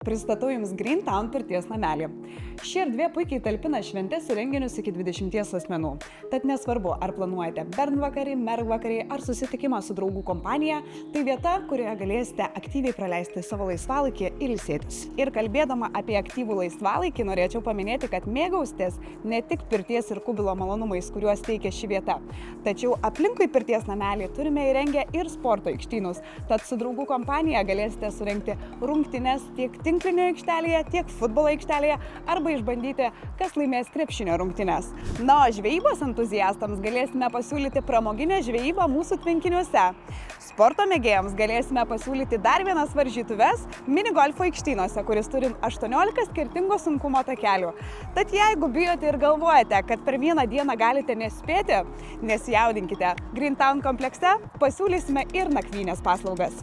Pristatau Jums Greentown pirties namelį. Ši erdvė puikiai talpina šventės ir renginius iki 20 asmenų. Tad nesvarbu, ar planuojate bernvakarį, mergvakarį ar susitikimą su draugų kompanija, tai vieta, kurioje galėsite aktyviai praleisti savo laisvalaikį ir ilsėtis. Ir kalbėdama apie aktyvų laisvalaikį, norėčiau paminėti, kad mėgausitės ne tik pirties ir kubilo malonumais, kuriuos teikia ši vieta. Tačiau aplinkui pirties namelį turime įrengę ir sporto aikštynus. Tad su draugų kompanija galėsite surengti rungtynes tiek tinklinio aikštelėje, tiek futbolo aikštelėje arba išbandyti, kas laimės krepšinio rungtynes. Na, o žvejybos entuziastams galėsime pasiūlyti pramoginę žvejybą mūsų tvenkiniuose. Sporto mėgėjams galėsime pasiūlyti dar vienas varžytuves minigolfo aikštynuose, kuris turi 18 skirtingo sunkumo takelių. Tad jeigu bijote ir galvojate, kad per vieną dieną galite nespėti, nesijaudinkite. Greentown komplekse pasiūlysime ir nakvynės paslaugas.